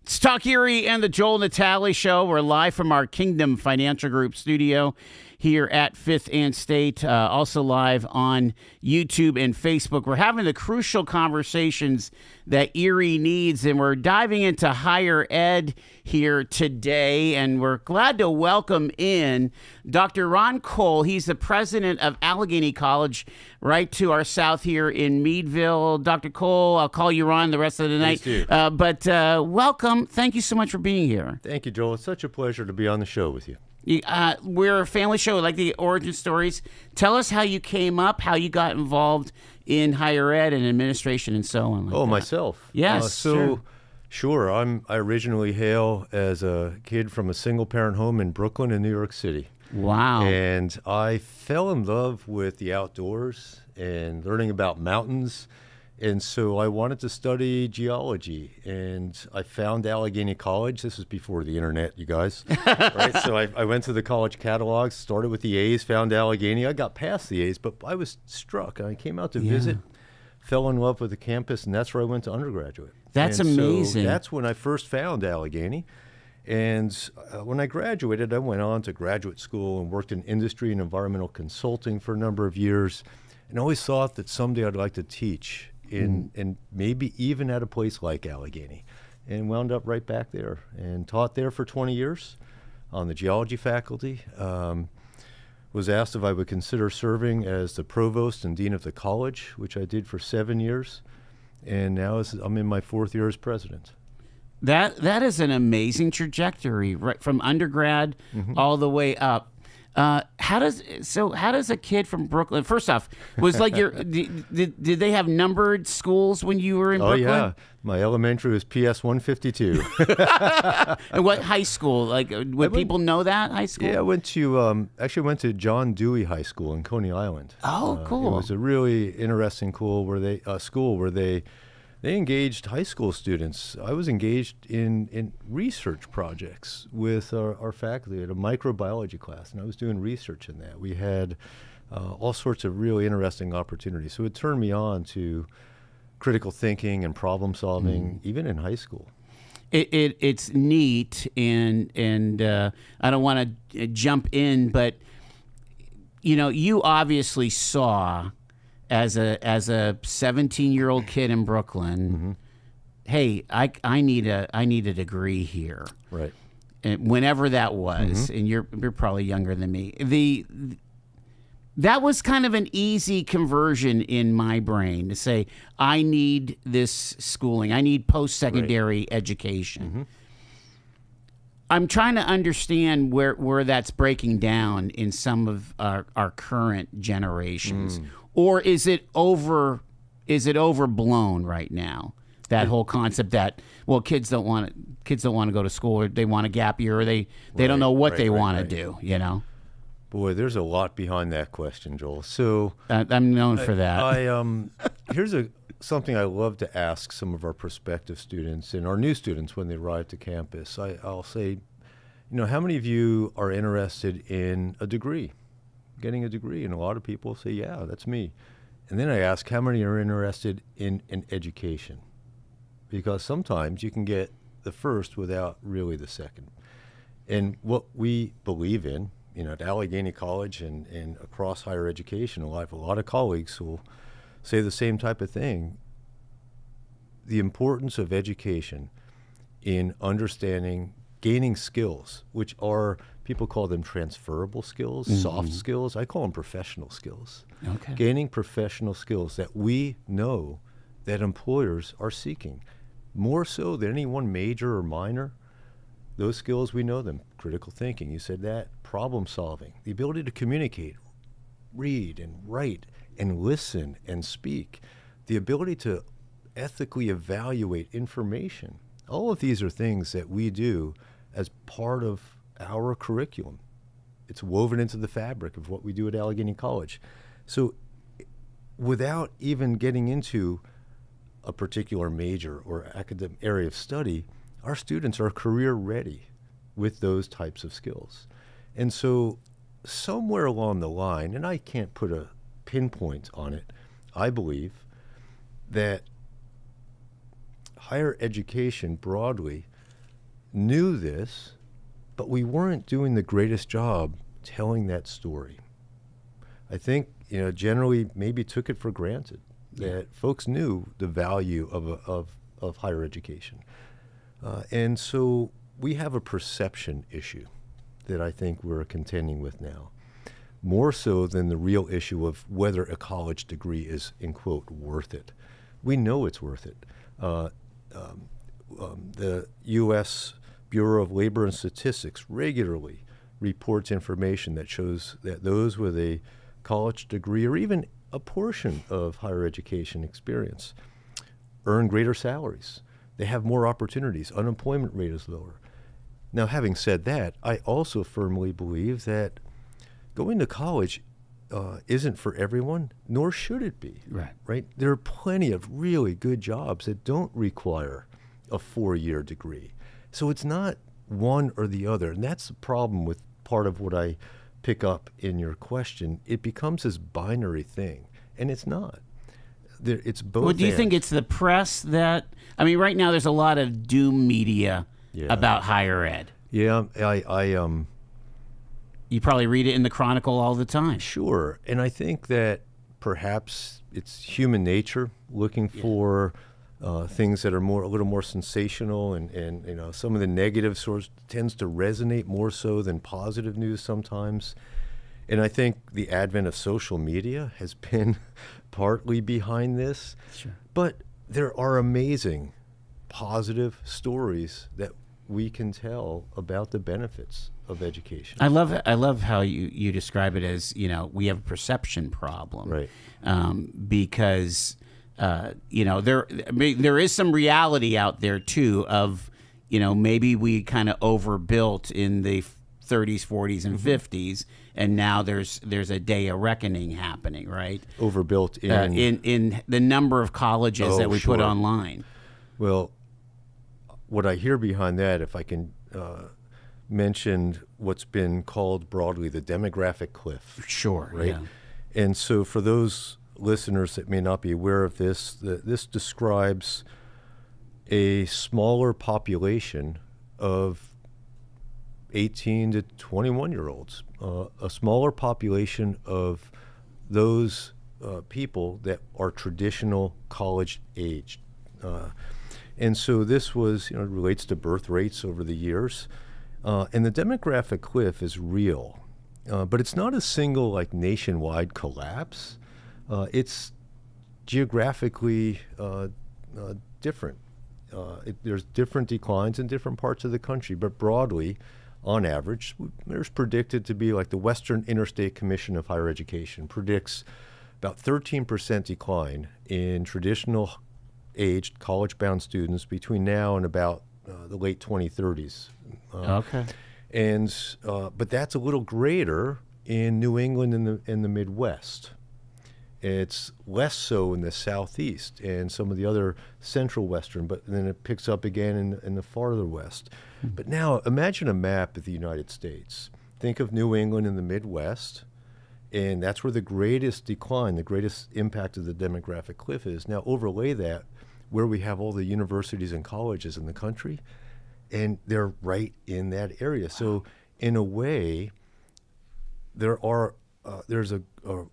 It's Talk Erie and the Joel Natale Show. We're live from our Kingdom Financial Group studio here at 5th and State, also live on YouTube and Facebook. We're having the crucial conversations that Erie needs, and we're diving into higher ed here today, and we're glad to welcome in Dr. Ron Cole. He's the president of Allegheny College, right to our south here in Meadville. Dr. Cole, I'll call you Ron the rest of the night. But welcome. Thank you so much for being here. Thank you, Joel. It's such a pleasure to be on the show with you. We're a family show. We like the origin stories. Tell us how you came up, how you got involved in higher ed and administration and so on. Myself? Yes. Sure. I originally hail as a kid from a single-parent home in Brooklyn in New York City. Wow. And I fell in love with the outdoors and learning about mountains. And so I wanted to study geology, and I found Allegheny College. This was before the internet, you guys. Right? So I went to the college catalogs, started with the A's, found Allegheny. I got past the A's, but I was struck. I came out to visit, fell in love with the campus, and that's where I went to undergraduate. That's and amazing. So that's when I first found Allegheny. And when I graduated, I went on to graduate school and worked in industry and environmental consulting for a number of years, and always thought that someday I'd like to teach. And maybe even at a place like Allegheny, and wound up right back there and taught there for 20 years on the geology faculty. Was asked if I would consider serving as the provost and dean of the college, which I did for 7 years, and now I'm in my 4th year as president. That is an amazing trajectory, right from undergrad all the way up. How does a kid from Brooklyn? First off, was like did they have numbered schools when you were in Brooklyn? Oh yeah, my elementary was PS 152. And what high school? Like, would people know that high school? Yeah, I went to John Dewey High School in Coney Island. Oh, cool. It was a really interesting school where they engaged high school students. I was engaged in research projects with our faculty at a microbiology class, and I was doing research in that. We had all sorts of really interesting opportunities. So it turned me on to critical thinking and problem solving, even in high school. It's neat, and I don't want to jump in, but you obviously saw, as a 17-year-old kid in Brooklyn, hey, I need a degree here, right? And whenever that was, and you're probably younger than me. That was kind of an easy conversion in my brain to say, I need this schooling. I need post-secondary education. I'm trying to understand where that's breaking down in some of our current generations. Or is it overblown right now? That whole concept that kids don't want to go to school, or they want a gap year, or they don't know what they want to do. Boy, there's a lot behind that question, Joel. So I'm known for that. Here's something I love to ask some of our prospective students and our new students when they arrive to campus. I'll say, how many of you are interested in a degree? Getting a degree, and a lot of people say, yeah, that's me. And then I ask, how many are interested in an education? Because sometimes you can get the first without really the second. And what we believe in, at Allegheny College and across higher education, I have a lot of colleagues who will say the same type of thing. The importance of education in understanding, gaining skills, which are, people call them transferable skills, soft skills. I call them professional skills. Okay. Gaining professional skills that we know that employers are seeking. More so than any one major or minor, those skills, we know them. Critical thinking, you said that. Problem solving, the ability to communicate, read and write and listen and speak, the ability to ethically evaluate information. All of these are things that we do as part of our curriculum. It's woven into the fabric of what we do at Allegheny College. So without even getting into a particular major or academic area of study, our students are career ready with those types of skills. And so somewhere along the line, and I can't put a pinpoint on it, I believe that higher education broadly knew this, but we weren't doing the greatest job telling that story. I think, generally maybe took it for granted that folks knew the value of higher education. And so we have a perception issue that I think we're contending with now, more so than the real issue of whether a college degree is, in quote, worth it. We know it's worth it. The U.S. Bureau of Labor and Statistics regularly reports information that shows that those with a college degree or even a portion of higher education experience earn greater salaries. They have more opportunities. Unemployment rate is lower. Now, having said that, I also firmly believe that going to college isn't for everyone, nor should it be. Right? There are plenty of really good jobs that don't require a 4-year degree. So it's not one or the other. And that's the problem with part of what I pick up in your question. It becomes this binary thing, and it's not. It's both. Well, do you think it's the press that, right now there's a lot of doom media about higher ed. Yeah, You probably read it in the Chronicle all the time. Sure. And I think that perhaps it's human nature looking for things that are a little more sensational, and some of the negative source tends to resonate more so than positive news sometimes. And I think the advent of social media has been partly behind this. Sure. But there are amazing positive stories that we can tell about the benefits of education. I love how you describe it as, we have a perception problem. Right. Because there is some reality out there too of, maybe we kind of overbuilt in the 30s, 40s, and 50s, and now there's a day of reckoning happening, right? Overbuilt in the number of colleges that we put online. Well, what I hear behind that, if I can mention what's been called broadly the demographic cliff. Sure. Right. Yeah. And so for those listeners that may not be aware of this, this describes a smaller population of 18 to 21-year-olds, a smaller population of those people that are traditional college-aged. And so this was, relates to birth rates over the years. And the demographic cliff is real, but it's not a single, nationwide collapse. It's geographically different. There's different declines in different parts of the country, but broadly, on average, there's predicted to be the Western Interstate Commission of Higher Education predicts about 13% decline in traditional aged college-bound students between now and about the late 2030s. Okay. And but that's a little greater in New England and the Midwest. It's less so in the Southeast and some of the other central Western, but then it picks up again in the farther West. But now imagine a map of the United States. Think of New England and the Midwest, and that's where the greatest decline, the greatest impact of the demographic cliff is. Now overlay that where we have all the universities and colleges in the country, and they're right in that area. So in a way, there's a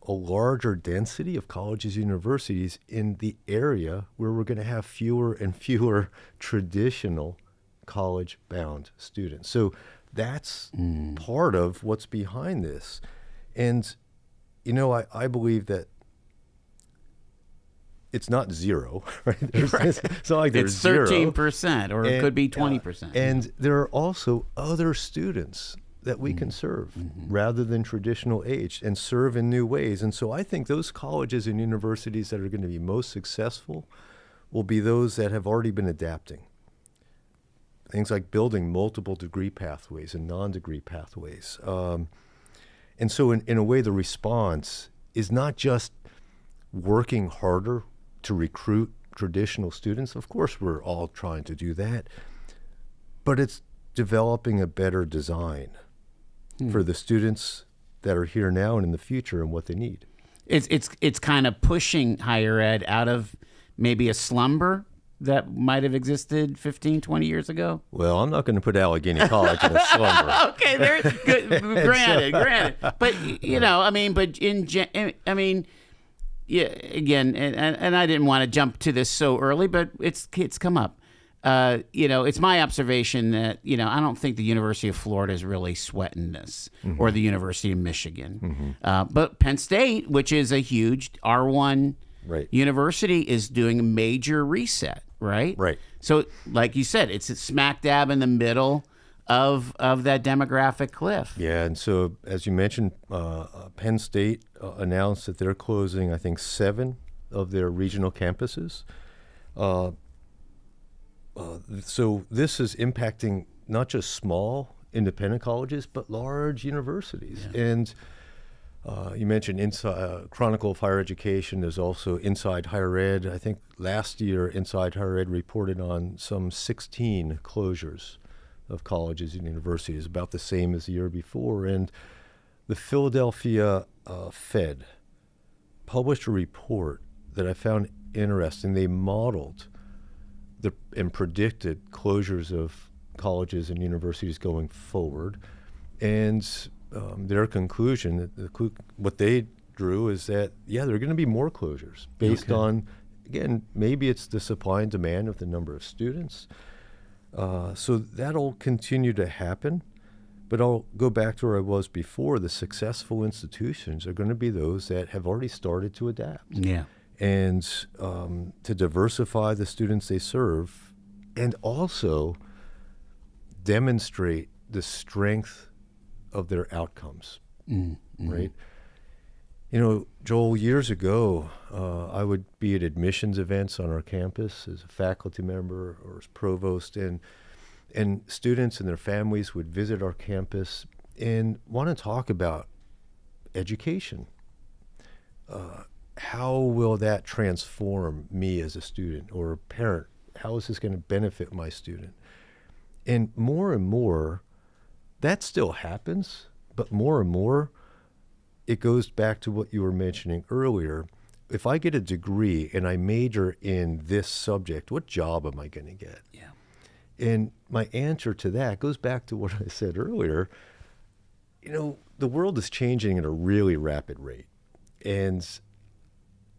larger density of colleges and universities in the area where we're going to have fewer and fewer traditional college-bound students. So that's part of what's behind this. And, I believe that it's not zero, right? It's not like there's it's 13%, or it could be 20%. And there are also other students that we can serve rather than traditional age, and serve in new ways. And so I think those colleges and universities that are going to be most successful will be those that have already been adapting. Things like building multiple degree pathways and non-degree pathways. And so in a way, the response is not just working harder to recruit traditional students. Of course, we're all trying to do that. But it's developing a better design for the students that are here now and in the future and what they need. It's kind of pushing higher ed out of maybe a slumber that might have existed 15, 20 years ago? Well, I'm not going to put Allegheny College in a slumber. Okay, there. Good. Granted. But I mean, yeah. Again, and I didn't want to jump to this so early, but it's come up. It's my observation that I don't think the University of Florida is really sweating this, or the University of Michigan, but Penn State, which is a huge R1 university, is doing a major reset. Right. So, like you said, it's smack dab in the middle of that demographic cliff. Yeah, and so as you mentioned, Penn State announced that they're closing, I think, 7 of their regional campuses. So this is impacting not just small independent colleges, but large universities. Yeah. And you mentioned Chronicle of Higher Education. There's also Inside Higher Ed. I think last year Inside Higher Ed reported on some 16 closures of colleges and universities, about the same as the year before. And the Philadelphia Fed published a report that I found interesting. They modeled and predicted closures of colleges and universities going forward. And their conclusion, what they drew, is that, there are going to be more closures based on, again, maybe it's the supply and demand of the number of students. So that'll continue to happen. But I'll go back to where I was before. The successful institutions are going to be those that have already started to adapt. Yeah. And to diversify the students they serve, and also demonstrate the strength of their outcomes, right? Joel, years ago, I would be at admissions events on our campus as a faculty member or as provost, and students and their families would visit our campus and want to talk about education. How will that transform me as a student or a parent? How is this going to benefit my student? And more, that still happens, but more and more, it goes back to what you were mentioning earlier. If I get a degree and I major in this subject, what job am I going to get? Yeah. And my answer to that goes back to what I said earlier. The world is changing at a really rapid rate. And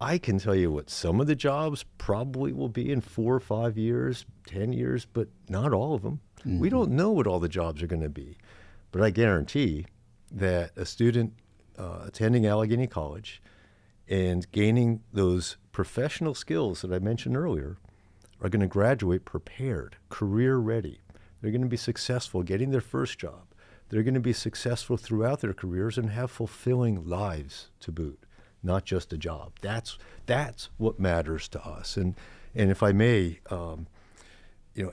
I can tell you what some of the jobs probably will be in 4 or 5 years, 10 years, but not all of them. Mm-hmm. We don't know what all the jobs are going to be. But I guarantee that a student attending Allegheny College and gaining those professional skills that I mentioned earlier are going to graduate prepared, career ready. They're going to be successful getting their first job. They're going to be successful throughout their careers and have fulfilling lives to boot, not just a job. That's what matters to us. And if I may,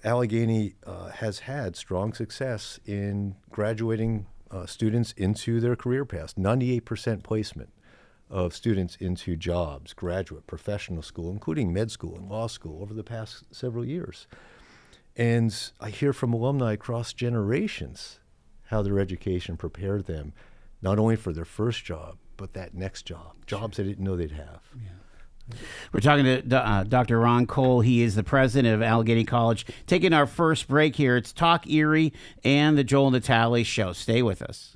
Allegheny has had strong success in graduating students into their career paths. 98% placement of students into jobs, graduate, professional school, including med school and law school over the past several years. And I hear from alumni across generations how their education prepared them not only for their first job, but that next job, jobs they didn't know they'd have. Yeah. We're talking to Dr. Ron Cole. He is the president of Allegheny College. Taking our first break here. It's Talk Erie and the Joel Natale Show. Stay with us.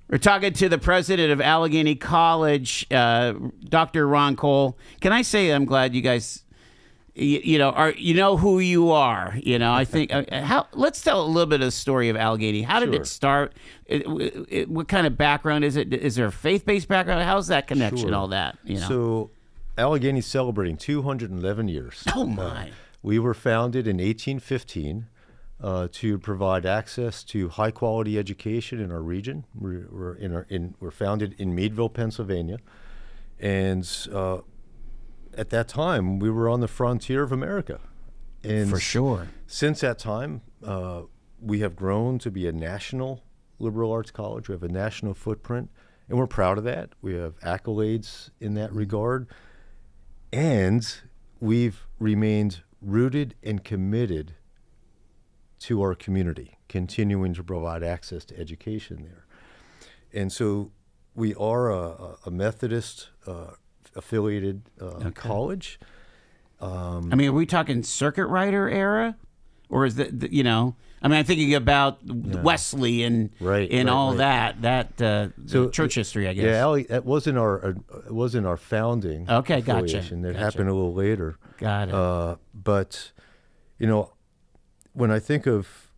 We're talking to the president of Allegheny College, Dr. Ron Cole. Can I say I'm glad you guys, you know who you are. I think let's tell a little bit of the story of Allegheny. How did it start? What kind of background is it? Is there a faith-based background? How's that connection? All that. So Allegheny's celebrating 211 years. Oh my! We were founded in 1815. To provide access to high-quality education in our region. We're founded in Meadville, Pennsylvania, and at that time we were on the frontier of America. And for sure, since that time, we have grown to be a national liberal arts college. We have a national footprint, and we're proud of that. We have accolades in that regard, and we've remained rooted and committed to our community, continuing to provide access to education there. And so we are a Methodist affiliated college. Are we talking circuit rider era? Or is that, I'm thinking about Wesley and all that church history, I guess. Yeah, that wasn't our founding. Okay, affiliation. gotcha. That happened a little later. Got it. But, when I think of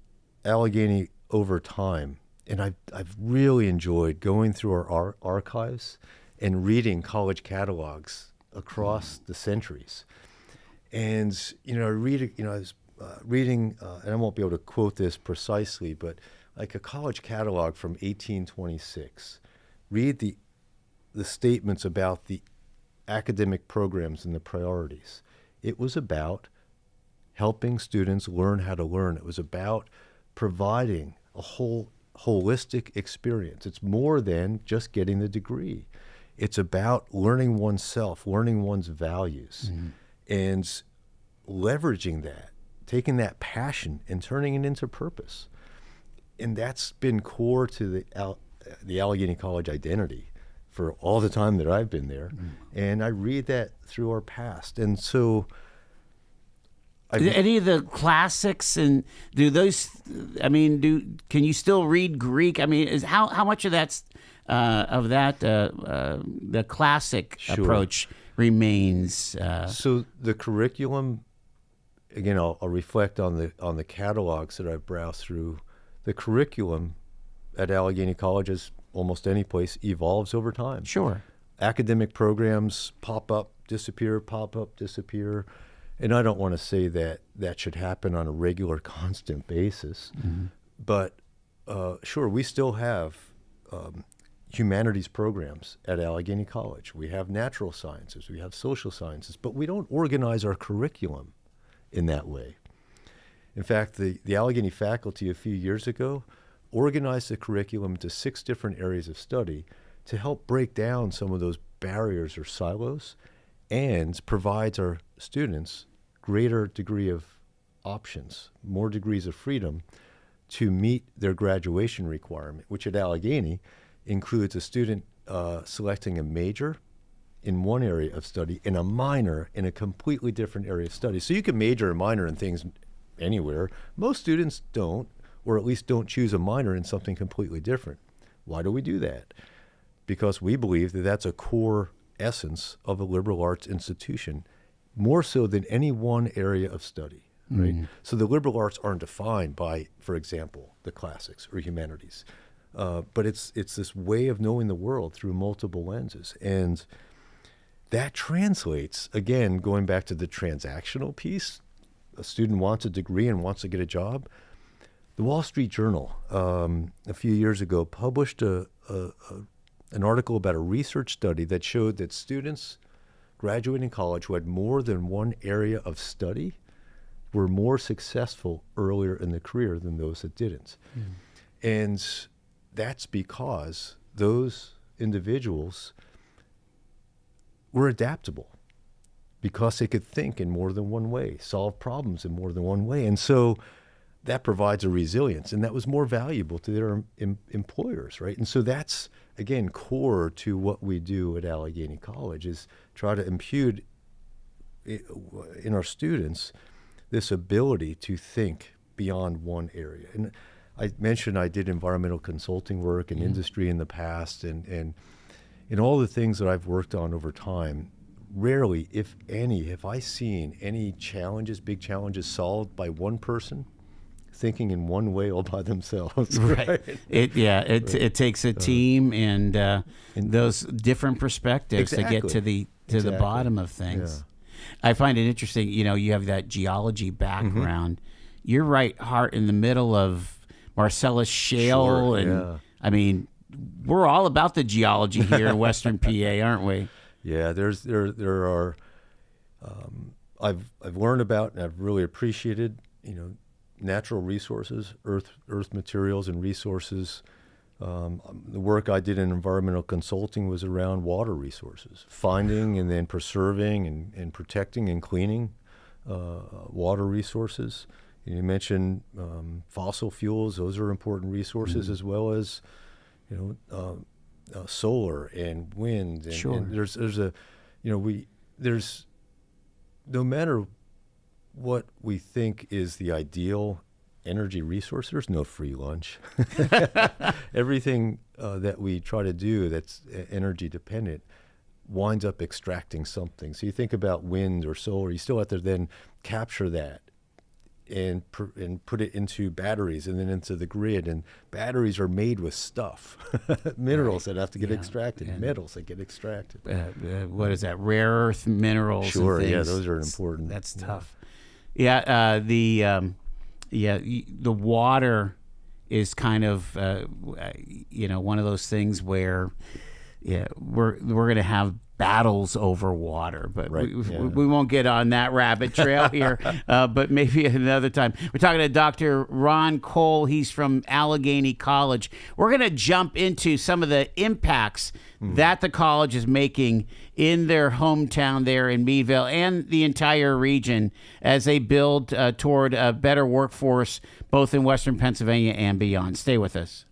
Allegheny over time, and I've really enjoyed going through our archives and reading college catalogs across the centuries. And, I was reading, and I won't be able to quote this precisely, but like a college catalog from 1826. Read the statements about the academic programs and the priorities. It was about helping students learn how to learn. It was about providing a holistic experience. It's more than just getting the degree. It's about learning oneself, learning one's values, and leveraging that, taking that passion and turning it into purpose. And that's been core to the Allegheny College identity for all the time that I've been there. And I read that through our past. And so any of the classics, and do those? Can you still read Greek? Is how much of that's the classic approach remains? So the curriculum, again, I'll reflect on the catalogs that I've browsed through. The curriculum at Allegheny College, as almost any place, evolves over time. Sure. Academic programs pop up, disappear, and I don't want to say that should happen on a regular, constant basis, but sure, we still have humanities programs at Allegheny College. We have natural sciences, we have social sciences, but we don't organize our curriculum in that way. In fact, the Allegheny faculty a few years ago organized the curriculum to 6 different areas of study to help break down some of those barriers or silos, and provides our students greater degree of options, more degrees of freedom to meet their graduation requirement, which at Allegheny includes a student selecting a major in one area of study and a minor in a completely different area of study. So you can major and minor in things anywhere. Most students don't, or at least don't choose a minor in something completely different. Why do we do that? Because we believe that that's a core essence of a liberal arts institution, more so than any one area of study, right? So the liberal arts aren't defined by, for example, the classics or humanities, but it's this way of knowing the world through multiple lenses. And that translates, again, going back to the transactional piece, a student wants a degree and wants to get a job. The Wall Street Journal, a few years ago, published an article about a research study that showed that students graduating college who had more than one area of study were more successful earlier in the career than those that didn't. And that's because those individuals were adaptable, because they could think in more than one way, solve problems in more than one way. And so that provides a resilience, and that was more valuable to their employers, right? And so that's, again, core to what we do at Allegheny College, is try to impute in our students this ability to think beyond one area. And I mentioned I did environmental consulting work in industry in the past, and in all the things that I've worked on over time, rarely, if any, have I seen any challenges, big challenges, solved by one person thinking in one way all by themselves. Right. It takes a team and those different perspectives to get to the bottom of things. I find it interesting. You have that geology background. You're right, heart in the middle of Marcellus Shale, and I mean, we're all about the geology here in Western PA, aren't we? Yeah, there are. I've learned about and I've really appreciated, natural resources, earth materials and resources. The work I did in environmental consulting was around water resources, finding and then preserving and protecting and cleaning water resources. You mentioned fossil fuels; those are important resources, as well as solar and wind. And, and there's no matter what we think is the ideal energy resource, there's no free lunch. Everything that we try to do that's energy dependent winds up extracting something. So you think about wind or solar, you still have to then capture that and put it into batteries and then into the grid. And batteries are made with stuff, minerals that have to get extracted, metals that get extracted. What is that? Rare earth minerals. Sure, and things. yeah, those are important. That's tough. Yeah, the water is kind of one of those things where we're going to have battles over water, but we won't get on that rabbit trail here, but maybe another time. We're talking to Dr. Ron Cole. He's from Allegheny College. We're going to jump into some of the impacts that the college is making in their hometown there in Meadville and the entire region as they build toward a better workforce both in Western Pennsylvania and beyond. Stay with us.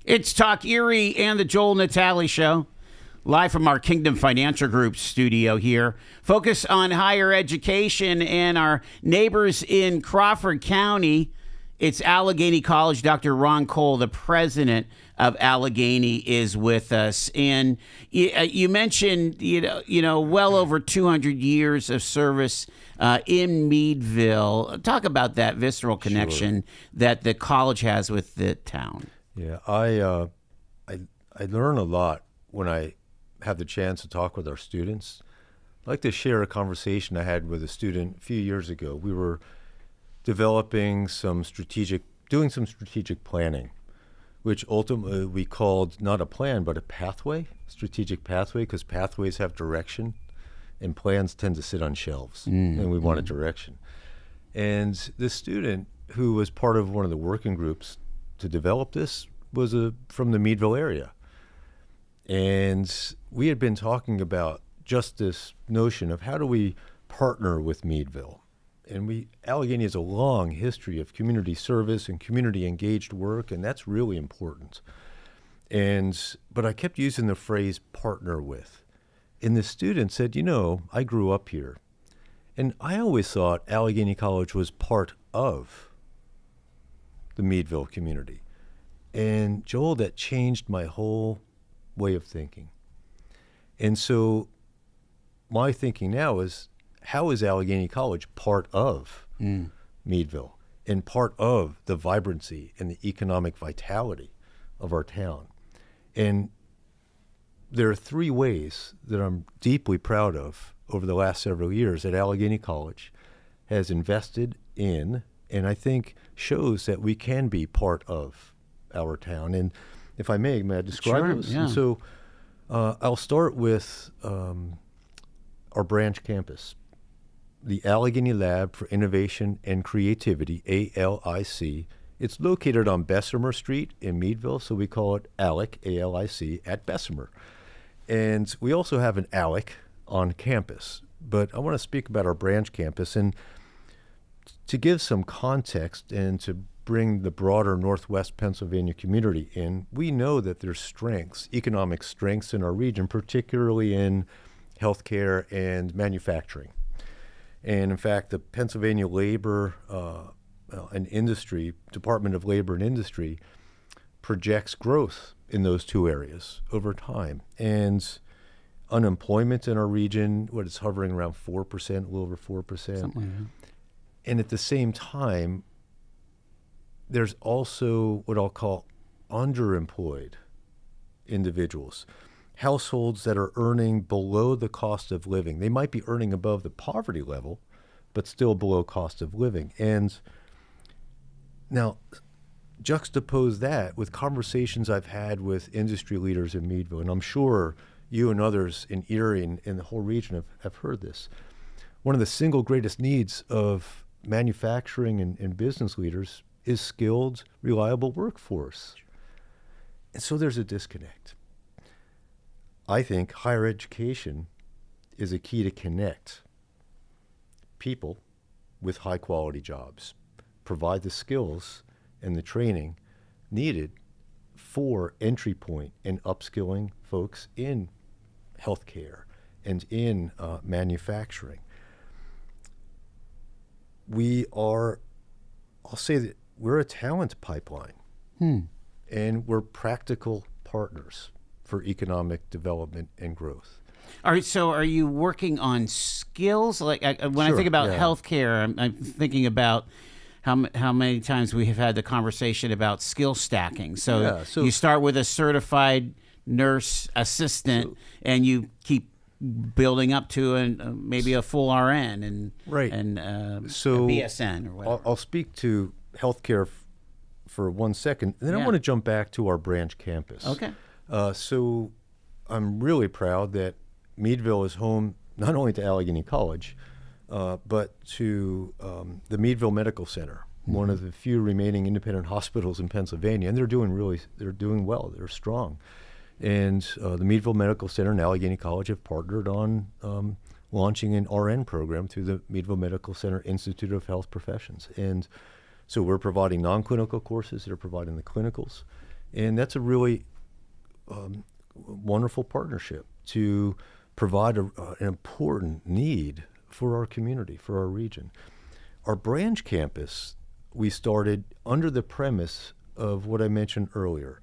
It's Talk Erie and the Joel Natale Show, live from our Kingdom Financial Group studio here. Focus on higher education and our neighbors in Crawford County. It's Allegheny College. Dr. Ron Cole, the president of Allegheny, is with us. And you mentioned, well over 200 years of service in Meadville. Talk about that visceral connection that the college has with the town. Yeah, I learn a lot when I have the chance to talk with our students. I'd like to share a conversation I had with a student a few years ago. We were doing some strategic planning, which ultimately we called not a plan, but a pathway, strategic pathway, because pathways have direction and plans tend to sit on shelves, and we wanted direction. And this student, who was part of one of the working groups to develop this, was from the Meadville area. And we had been talking about just this notion of how do we partner with Meadville. And Allegheny has a long history of community service and community engaged work, and that's really important. But I kept using the phrase partner with. And the student said, I grew up here, and I always thought Allegheny College was part of the Meadville community. And Joel, that changed my whole way of thinking. And so my thinking now is, how is Allegheny College part of Meadville and part of the vibrancy and the economic vitality of our town? And there are three ways that I'm deeply proud of over the last several years that Allegheny College has invested in, and I think shows that we can be part of our town. And if I may I describe those? Yeah. And so I'll start with our branch campus, the Allegheny Lab for Innovation and Creativity, ALIC. It's located on Bessemer Street in Meadville, so we call it ALIC, A-L-I-C, at Bessemer. And we also have an ALIC on campus. But I want to speak about our branch campus. And to give some context and to bring the broader Northwest Pennsylvania community in, we know that there's strengths, economic strengths in our region, particularly in healthcare and manufacturing. And in fact, the Pennsylvania Labor and Industry, Department of Labor and Industry, projects growth in those two areas over time. And unemployment in our region, it's hovering around 4%, a little over 4%. Something like that. And at the same time, there's also what I'll call underemployed individuals, households that are earning below the cost of living. They might be earning above the poverty level, but still below cost of living. And now juxtapose that with conversations I've had with industry leaders in Meadville, and I'm sure you and others in Erie and in the whole region have heard this. One of the single greatest needs of manufacturing and business leaders is skilled, reliable workforce. And so there's a disconnect. I think higher education is a key to connect people with high quality jobs, provide the skills and the training needed for entry point and upskilling folks in healthcare and in manufacturing. I'll say that we're a talent pipeline, and we're practical partners for economic development and growth. All right, so are you working on skills? Like when I think about healthcare, I'm thinking about how many times we have had the conversation about skill stacking. So you start with a certified nurse assistant, and you keep building up to maybe a full RN and a BSN or whatever. I'll speak to healthcare for 1 second, and then I want to jump back to our branch campus. Okay. So I'm really proud that Meadville is home not only to Allegheny College, but to the Meadville Medical Center, one of the few remaining independent hospitals in Pennsylvania, and they're doing well. They're strong. And the Meadville Medical Center and Allegheny College have partnered on launching an RN program through the Meadville Medical Center Institute of Health Professions. And so we're providing non-clinical courses. They're providing the clinicals. And that's a really wonderful partnership to provide an important need for our community, for our region. Our branch campus, we started under the premise of what I mentioned earlier,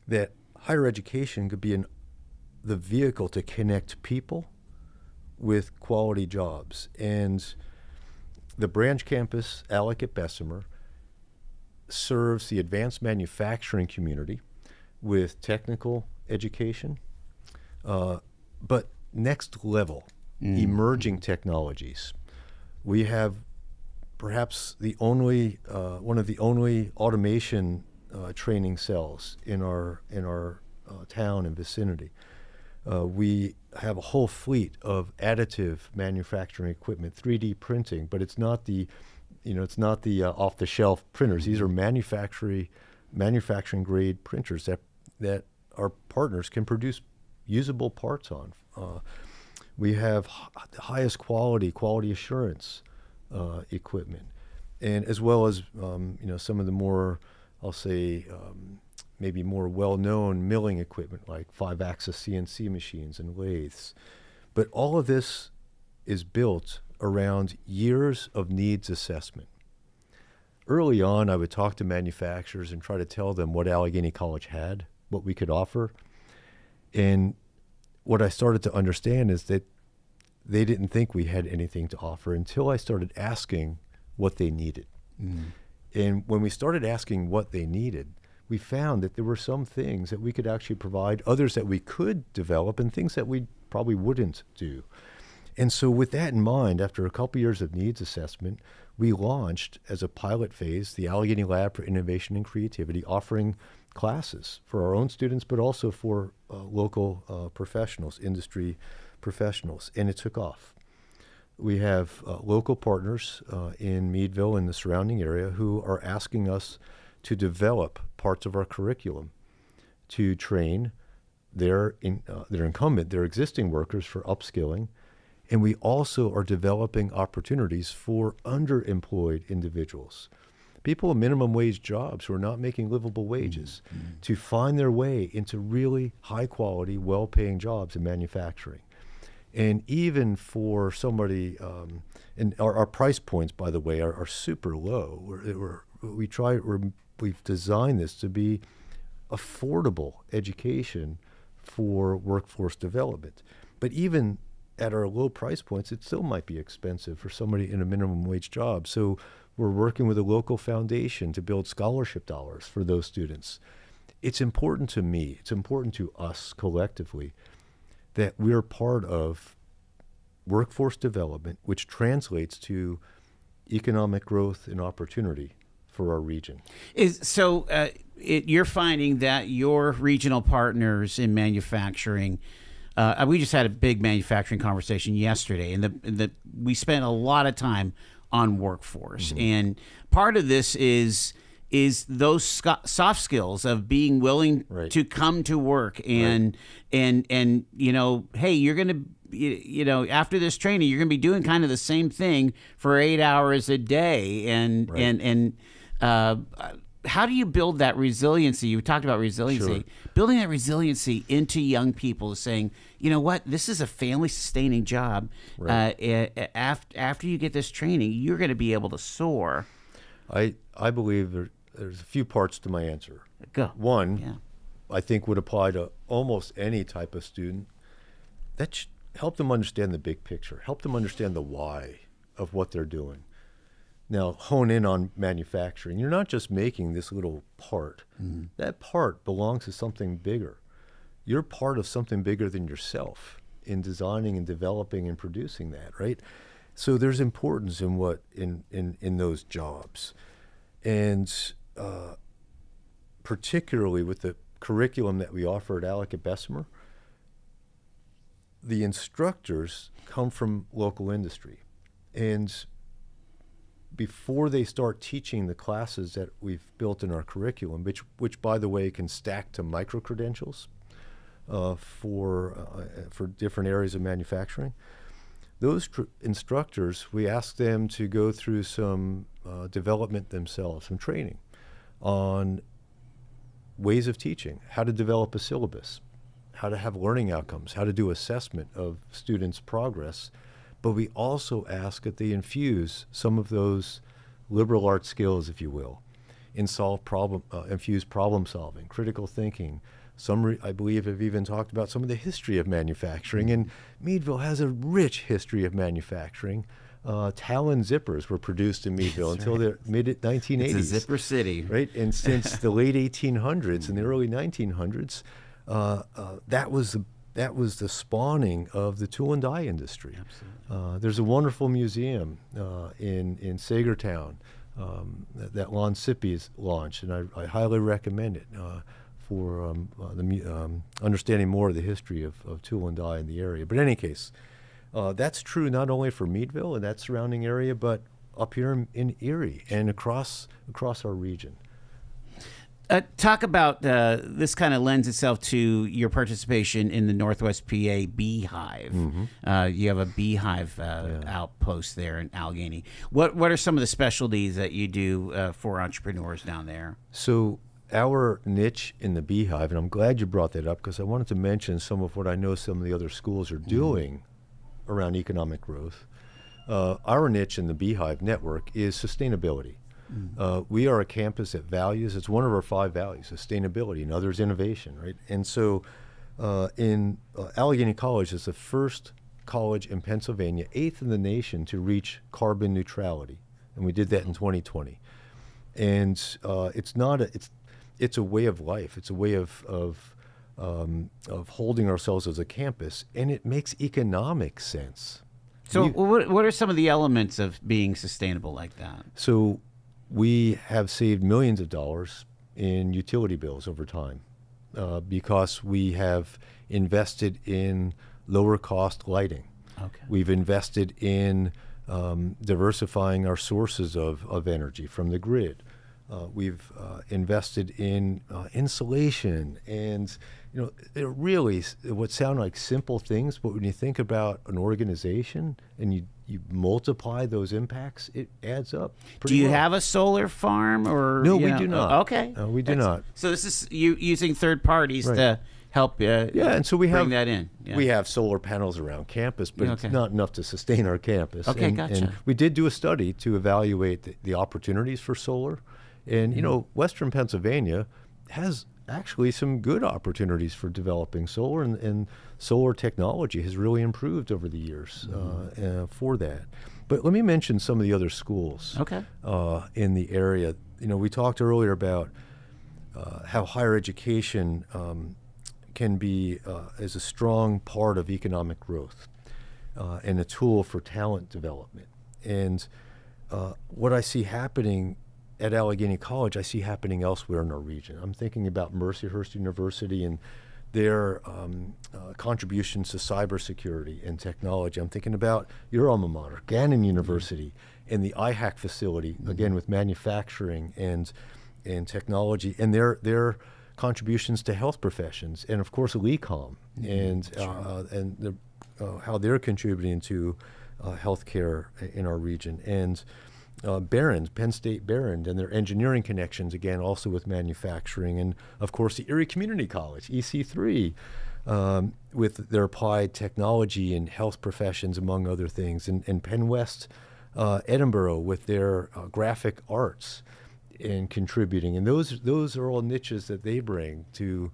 that higher education could be the vehicle to connect people with quality jobs. And the branch campus, Alec at Bessemer, serves the advanced manufacturing community with technical education, but next level, emerging technologies. We have perhaps one of the only automation training cells in our town and vicinity. We have a whole fleet of additive manufacturing equipment, 3D printing, but it's not the off-the-shelf printers. These are manufacturing grade printers that our partners can produce usable parts on. We have the highest quality assurance equipment, and as well as some of the more, I'll say, maybe more well-known milling equipment like 5-axis CNC machines and lathes. But all of this is built around years of needs assessment. Early on, I would talk to manufacturers and try to tell them what Allegheny College had, what we could offer. And what I started to understand is that they didn't think we had anything to offer until I started asking what they needed. And when we started asking what they needed, we found that there were some things that we could actually provide, others that we could develop, and things that we probably wouldn't do. And so with that in mind, after a couple years of needs assessment, we launched as a pilot phase the Allegheny Lab for Innovation and Creativity, offering classes for our own students, but also for local professionals, industry professionals, and it took off. We have local partners in Meadville and the surrounding area who are asking us to develop parts of our curriculum to train their existing workers for upskilling. And we also are developing opportunities for underemployed individuals, people in minimum wage jobs who are not making livable wages, to find their way into really high quality, well-paying jobs in manufacturing. And even for somebody, and our price points, by the way, are super low. We've designed this to be affordable education for workforce development. But even at our low price points, it still might be expensive for somebody in a minimum wage job. So we're working with a local foundation to build scholarship dollars for those students. It's important to me, it's important to us collectively, that we're part of workforce development, which translates to economic growth and opportunity for our region. You're finding that your regional partners in manufacturing, we just had a big manufacturing conversation yesterday, and we spent a lot of time on workforce, and part of this is those soft skills of being willing to come to work and hey, you're going to, after this training, you're going to be doing kind of the same thing for 8 hours a day. And how do you build that resiliency? You talked about resiliency, Sure. Building that resiliency into young people, saying, you know what, this is a family sustaining job. After you get this training, you're going to be able to soar. I believe there's a few parts to my answer. Go. One, I think would apply to almost any type of student. That help them understand the big picture, help them understand the why of what they're doing. Now, hone in on manufacturing. You're not just making this little part. That part belongs to something bigger. You're part of something bigger than yourself in designing and developing and producing that, right? So there's importance in those jobs. And particularly with the curriculum that we offer at Alec at Bessemer, the instructors come from local industry. And before they start teaching the classes that we've built in our curriculum, which by the way can stack to micro-credentials for different areas of manufacturing, those instructors, we ask them to go through some development themselves, some training on ways of teaching, how to develop a syllabus, how to have learning outcomes, how to do assessment of students' progress. But we also ask that they infuse some of those liberal arts skills, if you will, in infuse problem solving, critical thinking. Some, I believe, have even talked about some of the history of manufacturing. And Meadville has a rich history of manufacturing. Talon zippers were produced in Meadville until the mid-1980s. It's a zipper city. Right? And since the late 1800s and the early 1900s, that was the spawning of the tool and die industry. There's a wonderful museum in Sagertown that Lon Sippy has launched, and I highly recommend it for understanding more of the history of tool and die in the area. But in any case, that's true not only for Meadville and that surrounding area, but up here in Erie and across our region. Talk about this kind of lends itself to your participation in the Northwest PA Beehive. Mm-hmm. You have a beehive outpost there in Allegheny. What are some of the specialties that you do for entrepreneurs down there? So our niche in the Beehive, and I'm glad you brought that up because I wanted to mention some of what I know some of the other schools are doing around economic growth. Our niche in the Beehive network is sustainability. We are a campus that values, it's one of our 5 values, sustainability, and others innovation, right? And so in Allegheny College is the first college in Pennsylvania, 8th in the nation to reach carbon neutrality. And we did that in 2020. And it's a way of life. It's a way of holding ourselves as a campus, and it makes economic sense. So what are some of the elements of being sustainable like that? So we have saved millions of dollars in utility bills over time because we have invested in lower cost lighting. Okay. We've invested in diversifying our sources of energy from the grid. We've invested in insulation, and they're really what sound like simple things, but when you think about an organization and you multiply those impacts, it adds up. Do you have a solar farm or? No, we do not. Okay, we do not. So this is you using third parties to help. And so we bring that in. Yeah. We have solar panels around campus, but it's not enough to sustain our campus. Okay, and, gotcha. And we did do a study to evaluate the opportunities for solar. And, Western Pennsylvania has actually some good opportunities for developing solar, and solar technology has really improved over the years for that. But let me mention some of the other schools in the area. We talked earlier about how higher education can be as a strong part of economic growth and a tool for talent development. And what I see happening at Allegheny College, I see happening elsewhere in our region. I'm thinking about Mercyhurst University and their contributions to cybersecurity and technology. I'm thinking about your alma mater, Gannon University, and the IHAC facility, again with manufacturing and technology, and their contributions to health professions, and of course LECOM, and how they're contributing to healthcare in our region, and Penn State Behrend, and their engineering connections, again, also with manufacturing, and of course the Erie Community College, EC3, with their applied technology and health professions, among other things, and Penn West Edinburgh with their graphic arts and contributing. And those are all niches that they bring to,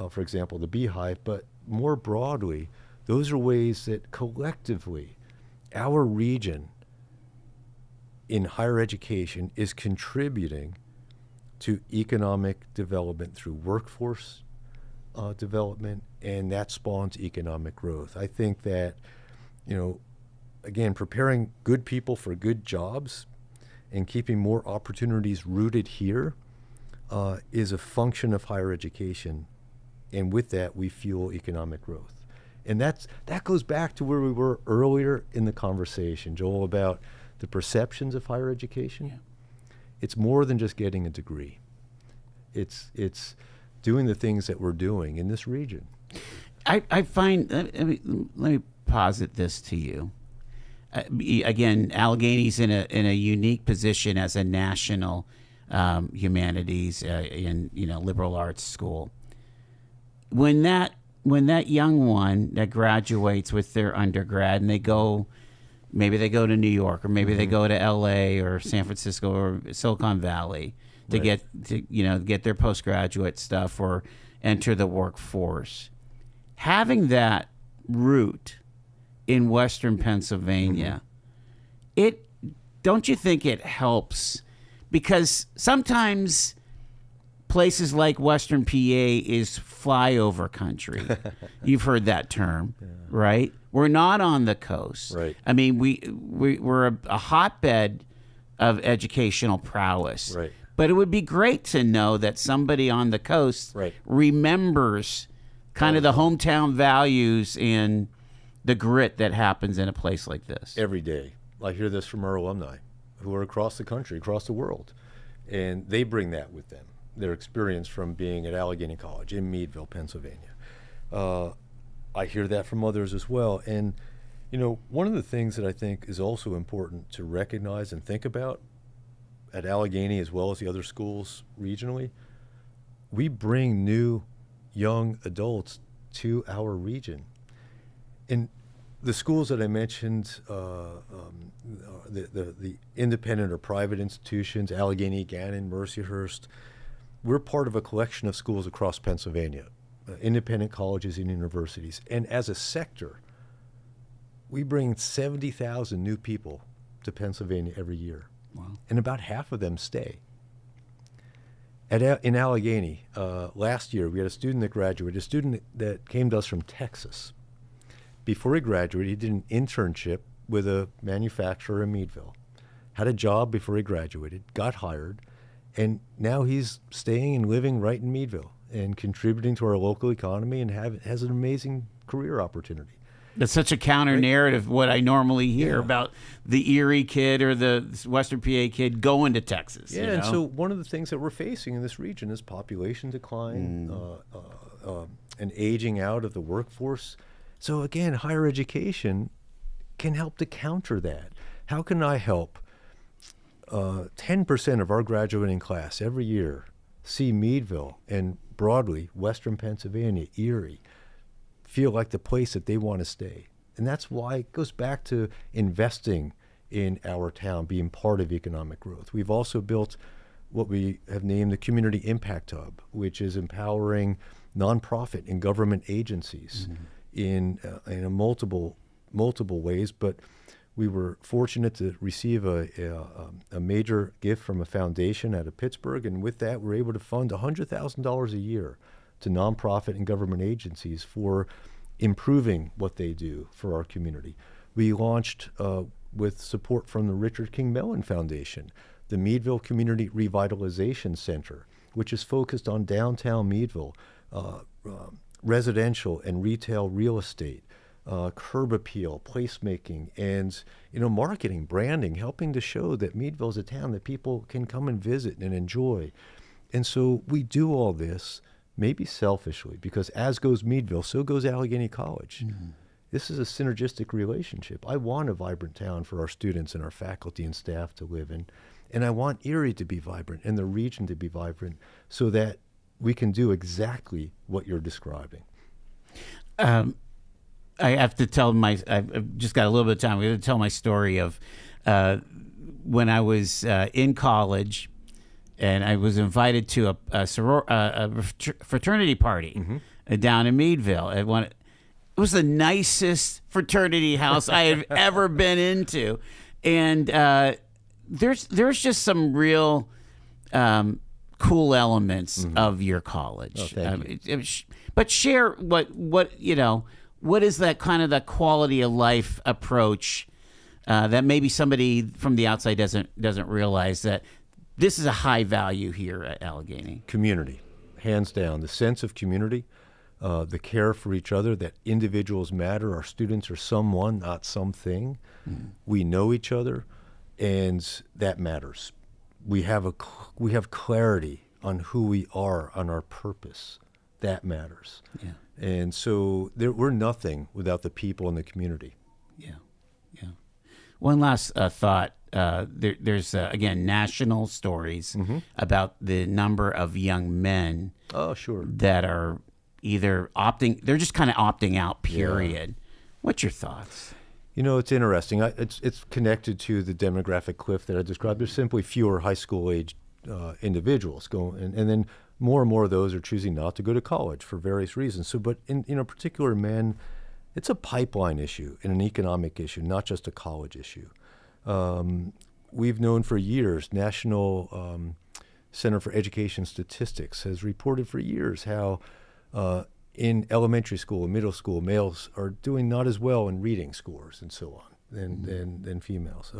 for example, the Beehive, but more broadly, those are ways that collectively our region in higher education is contributing to economic development through workforce development, and that spawns economic growth. I think that, again, preparing good people for good jobs and keeping more opportunities rooted here is a function of higher education, and with that we fuel economic growth. And that goes back to where we were earlier in the conversation, Joel, about the perceptions of higher education. Yeah. It's more than just getting a degree. It's doing the things that we're doing in this region. I find, let me posit this to you. Again, Allegheny's in a unique position as a national humanities in liberal arts school. When that young one that graduates with their undergrad and maybe they go to New York, or maybe they go to L.A. or San Francisco or Silicon Valley to get their postgraduate stuff or enter the workforce. Having that route in Western Pennsylvania, don't you think it helps? Because sometimes places like Western PA is flyover country. You've heard that term, right? We're not on the coast. Right. I mean, we're a hotbed of educational prowess. Right. But it would be great to know that somebody on the coast remembers kind of the hometown values and the grit that happens in a place like this. Every day. I hear this from our alumni who are across the country, across the world, and they bring that with them, their experience from being at Allegheny College in Meadville, Pennsylvania. I hear that from others as well. And, one of the things that I think is also important to recognize and think about at Allegheny as well as the other schools regionally, we bring new young adults to our region. And the schools that I mentioned, the independent or private institutions, Allegheny, Gannon, Mercyhurst, we're part of a collection of schools across Pennsylvania, independent colleges and universities. And as a sector, we bring 70,000 new people to Pennsylvania every year. Wow. And about half of them stay. In Allegheny, last year, we had a student that graduated, a student that came to us from Texas. Before he graduated, he did an internship with a manufacturer in Meadville, had a job before he graduated, got hired, and now he's staying and living right in Meadville and contributing to our local economy and has an amazing career opportunity. That's such a counter narrative, what I normally hear about the Erie kid or the Western PA kid going to Texas. Yeah, and so one of the things that we're facing in this region is population decline, and aging out of the workforce. So again, higher education can help to counter that. How can I help 10% of our graduating class every year see Meadville and broadly Western Pennsylvania, Erie, feel like the place that they want to stay? And that's why it goes back to investing in our town, being part of economic growth. We've also built what we have named the Community Impact Hub, which is empowering nonprofit and government agencies in multiple ways. But we were fortunate to receive a major gift from a foundation out of Pittsburgh, and with that, we're able to fund $100,000 a year to nonprofit and government agencies for improving what they do for our community. We launched, with support from the Richard King Mellon Foundation, the Meadville Community Revitalization Center, which is focused on downtown Meadville, residential and retail real estate, curb appeal, placemaking, and marketing, branding, helping to show that Meadville is a town that people can come and visit and enjoy. And so we do all this maybe selfishly, because as goes Meadville, so goes Allegheny College. This is a synergistic relationship. I want a vibrant town for our students and our faculty and staff to live in, and I want Erie to be vibrant and the region to be vibrant so that we can do exactly what you're describing. I have to tell I've just got a little bit of time. I'm going to tell my story of when I was in college, and I was invited to a fraternity party down in Meadville. It was the nicest fraternity house I had ever been into, and there's just some real cool elements of your college. Oh, thank you. But share what is that kind of the quality of life approach that maybe somebody from the outside doesn't realize, that this is a high value here at Allegheny. Community, hands down. The sense of community, the care for each other, that individuals matter. Our students are someone, not something. We know each other, and that matters. We have clarity on who we are, on our purpose. That matters. Yeah. And so we're nothing without the people in the community. Yeah. One last thought. there's again national stories about the number of young men Oh, sure. that are either they're just kind of opting out, period. What's your thoughts? You know, it's interesting. It's connected to the demographic cliff that I described. There's simply fewer high school age individuals going, and then more and more of those are choosing not to go to college for various reasons. So, but in particular men, it's a pipeline issue and an economic issue, not just a college issue. We've known for years, National Center for Education Statistics has reported for years how in elementary school and middle school, males are doing not as well in reading scores and so on than females.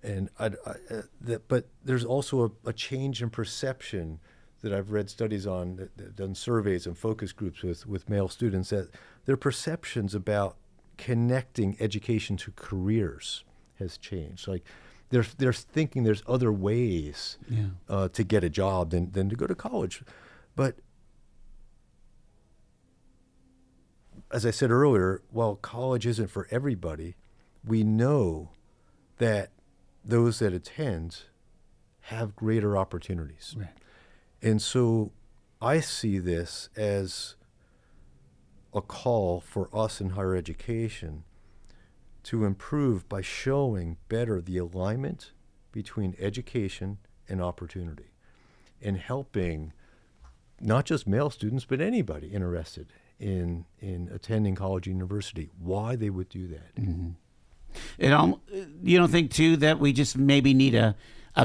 But there's also a change in perception that I've read studies on, that done surveys and focus groups with male students, that their perceptions about connecting education to careers has changed. Like they're thinking there's other ways to get a job than to go to college. But as I said earlier, while college isn't for everybody, we know that those that attend have greater opportunities. Right. And so I see this as a call for us in higher education to improve by showing better the alignment between education and opportunity, and helping not just male students, but anybody interested in attending college or university, why they would do that. Mm-hmm. You don't think, too, that we just maybe need a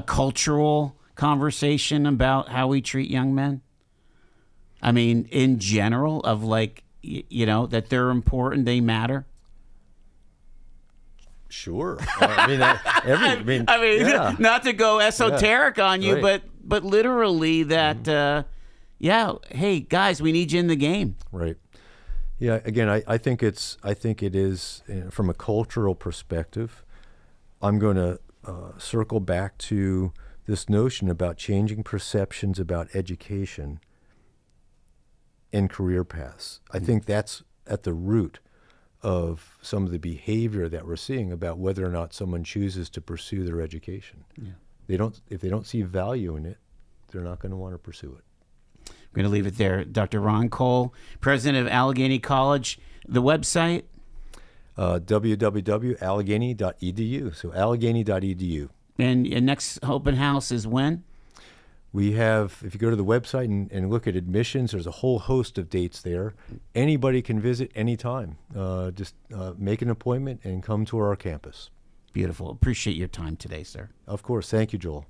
cultural conversation about how we treat young men? I mean, in general, of like, that they're important, they matter? Sure. Not to go esoteric on you, right. but literally that, hey, guys, we need you in the game. Right. Yeah, again, I think it is, from a cultural perspective, I'm going to circle back to this notion about changing perceptions about education and career paths. I think that's at the root of some of the behavior that we're seeing about whether or not someone chooses to pursue their education. Yeah. If they don't see value in it, they're not going to want to pursue it. I'm going to leave it there. Dr. Ron Cole, president of Allegheny College. The website? www.allegheny.edu. So allegheny.edu. And your next open house is when? We have, if you go to the website and look at admissions, there's a whole host of dates there. Anybody can visit anytime. Just make an appointment and come to our campus. Beautiful. Appreciate your time today, sir. Of course. Thank you, Joel.